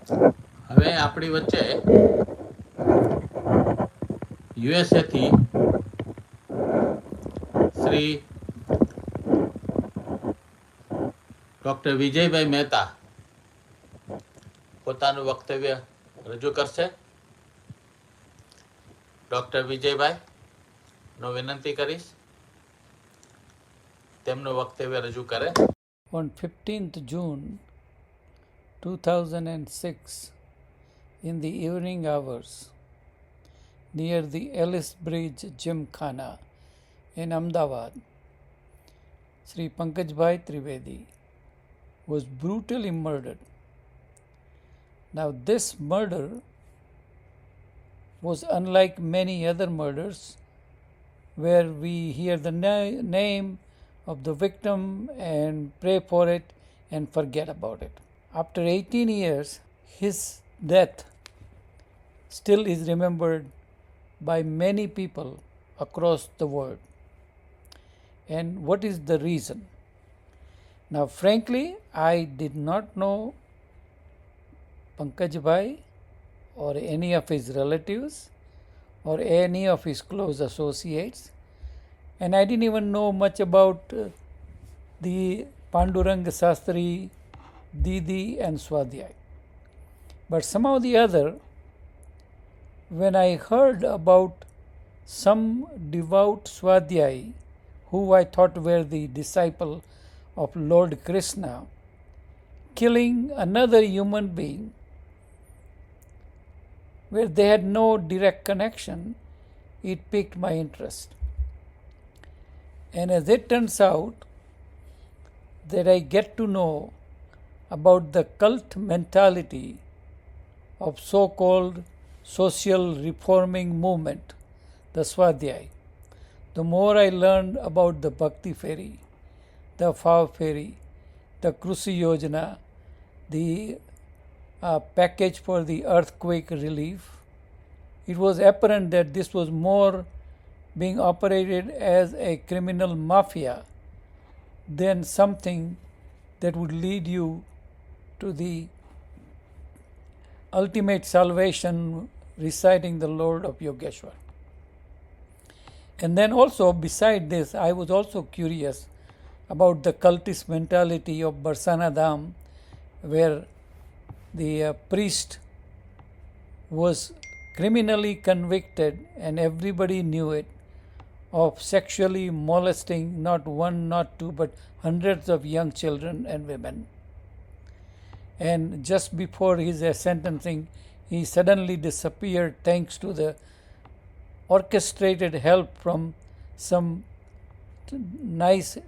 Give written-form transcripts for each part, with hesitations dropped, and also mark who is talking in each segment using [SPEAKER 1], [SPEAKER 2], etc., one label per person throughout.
[SPEAKER 1] હવે આપણી વચ્ચે યુએસએથી શ્રી ડૉક્ટર વિજયભાઈ મહેતા પોતાનું વક્તવ્ય રજૂ કરશે. ડૉક્ટર વિજયભાઈનો વિનંતી કરીશ તેમનું વક્તવ્ય રજૂ કરે.
[SPEAKER 2] On 15th June 2006, in the evening hours, near the Ellis Bridge Gymkhana in Ahmedabad, Sri Pankajbhai Trivedi was brutally murdered. Now, this murder was unlike many other murders where we hear the name of the victim and pray for it and forget about it. After 18 years, his death still is remembered by many people across the world. And what is the reason? Now, frankly, I did not know Pankaj Bhai or any of his relatives or any of his close associates, and I didn't even know much about the Pandurang Sastri, Didi and Swadhyay. But somehow the other, when I heard about some devout Swadhyay who I thought were the disciple of Lord Krishna killing another human being where they had no direct connection, it piqued my interest. And as it turns out, that I get to know about the cult mentality of so-called social reforming movement, the Swadhyay, the more I learned about the Bhakti Ferry, the Fav Ferry, the Krusi Yojana, the package for the earthquake relief, it was apparent that this was more being operated as a criminal mafia than something that would lead you to the ultimate salvation, reciting the Lord of Yogeshwar. And then also, beside this, I was also curious about the cultist mentality of Barsana Dham, where the priest was criminally convicted, and everybody knew it, of sexually molesting not one, not two, but hundreds of young children and women. And just before his sentencing, he suddenly disappeared thanks to the orchestrated help from some nice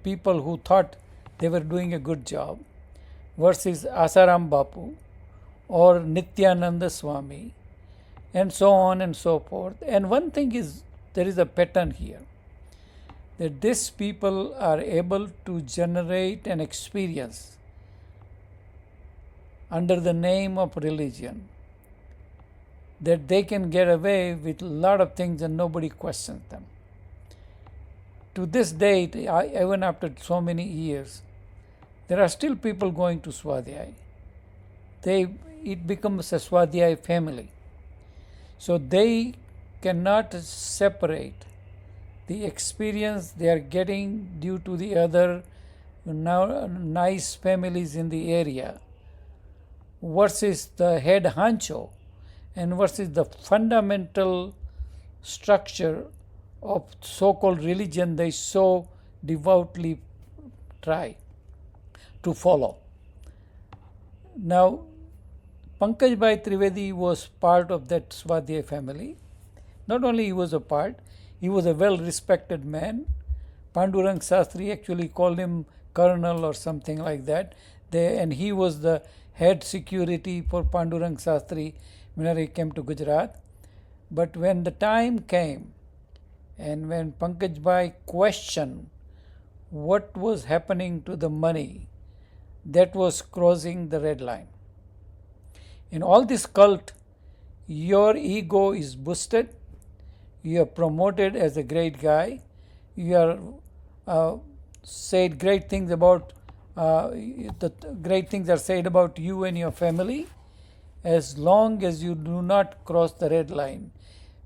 [SPEAKER 2] people who thought they were doing a good job, versus Asaram Bapu or Nityananda Swami, and so on and so forth. And one thing is, there is a pattern here, that these people are able to generate an experience under the name of religion, that they can get away with a lot of things and nobody questions them. To this date, even after so many years, there are still people going to Swadhyay. It becomes a Swadhyay family. So they cannot separate the experience they are getting due to the other now nice families in the area versus the head honcho and versus the fundamental structure of so-called religion they so devoutly try to follow. Now, Pankaj Bhai Trivedi was part of that Swadhyay family. Not only he was a part, he was a well-respected man. Pandurang Sastri actually called him colonel or something like that. And he was the head security for Pandurang Sastri when he came to Gujarat. But when the time came, and when Pankaj Bhai questioned what was happening to the money that was crossing the red line. In all this cult, your ego is boosted, you are promoted as a great guy, you are said great things about, the great things are said about you and your family, as long as you do not cross the red line,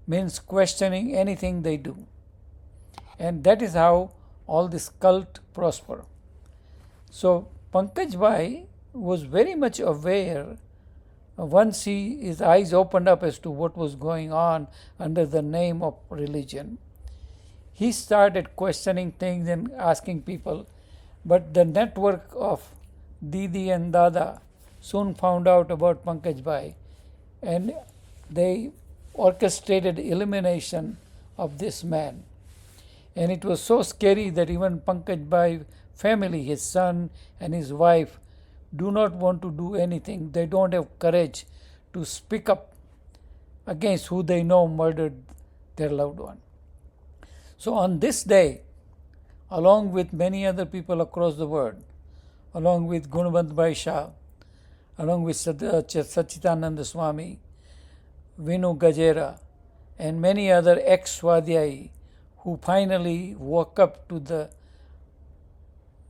[SPEAKER 2] means questioning anything they do. And that is how all this cult prosper. So Pankaj Bhai was very much aware once his eyes opened up as to what was going on under the name of religion. He started questioning things and asking people, but the network of Didi and Dada soon found out about Pankaj Bhai, and they orchestrated elimination of this man. And it was so scary that even Pankaj Bhai family, his son and his wife, do not want to do anything. They don't have courage to speak up against who they know murdered their loved one. So on this day, along with many other people across the world, along with Gunawant Bhai Shah, along with Sachidananda Swami, Vinu Gajera, and many other ex-Swadhyayis who finally woke up to the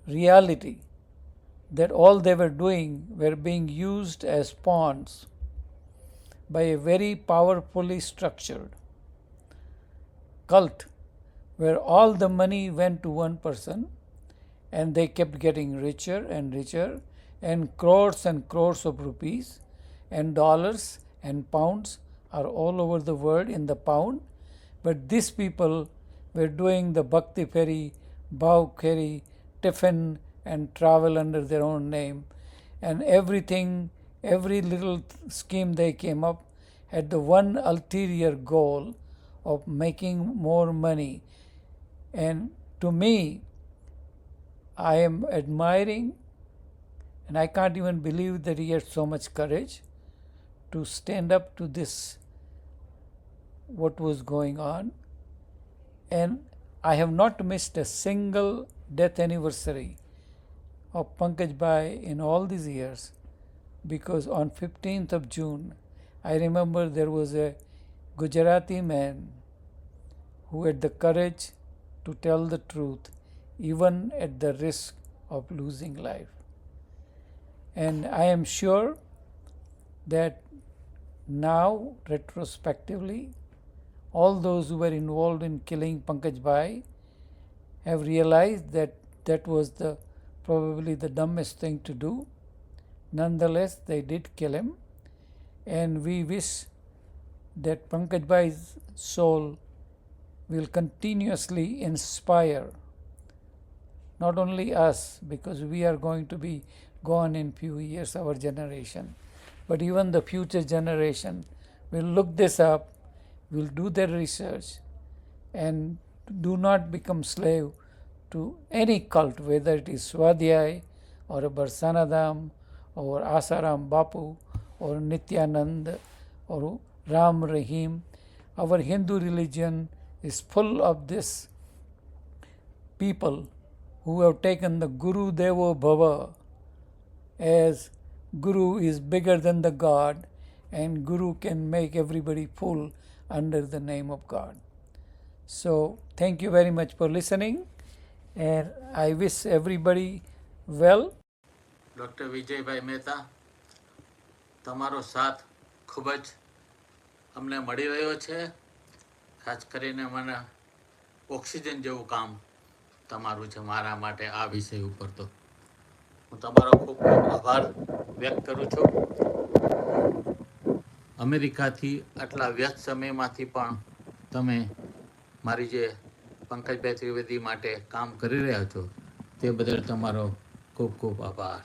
[SPEAKER 2] reality that all they were doing were being used as pawns by a very powerfully structured cult where all the money went to one person and they kept getting richer and richer, and crores of rupees and dollars and pounds are all over the world in the pound. But these people were doing the Bhakti Ferry, Bhav Ferry, tiffin and travel under their own name, and everything, every little scheme they came up had the one ulterior goal of making more money. And to me, I am admiring, and I can't even believe that he had so much courage to stand up to this, what was going on. And I have not missed a single death anniversary of Pankaj Bhai in all these years, because on 15th of June, I remember there was a Gujarati man who had the courage to tell the truth even at the risk of losing life. And I am sure that now, retrospectively, all those who were involved in killing Pankaj Bhai have realized that that was probably the dumbest thing to do. Nonetheless, they did kill him, and we wish that Pankaj Bhai's soul will continuously inspire not only us, because we are going to be gone in few years, our generation, but even the future generation will look this up, will do their research, and do not become slave to any cult, whether it is Swadhyay or a Barsanadam or Asaram Bapu or Nityanand or Ram Rahim. Our Hindu religion is full of this people who have taken the Guru Devo Bhava as Guru is bigger than the God, and Guru can make everybody fool under the name of God. So thank you very much for listening, and I wish everybody well.
[SPEAKER 1] Doctor Vijaybhai Mehta, તમારો સાથ ખૂબ જ અમને મળી રહ્યો છે. ખાસ કરીને મને ઓક્સિજન જેવું કામ તમારું છે મારા માટે આ વિષય ઉપર. તો હું તમારો ખૂબ ખૂબ આભાર વ્યક્ત કરું છું. અમેરિકાથી આટલા વ્યસ્ત સમયમાંથી પણ તમે મારી જે પંકજભાઈ ત્રિવેદી માટે કામ કરી રહ્યા છો તે બદલ તમારો ખૂબ ખૂબ આભાર.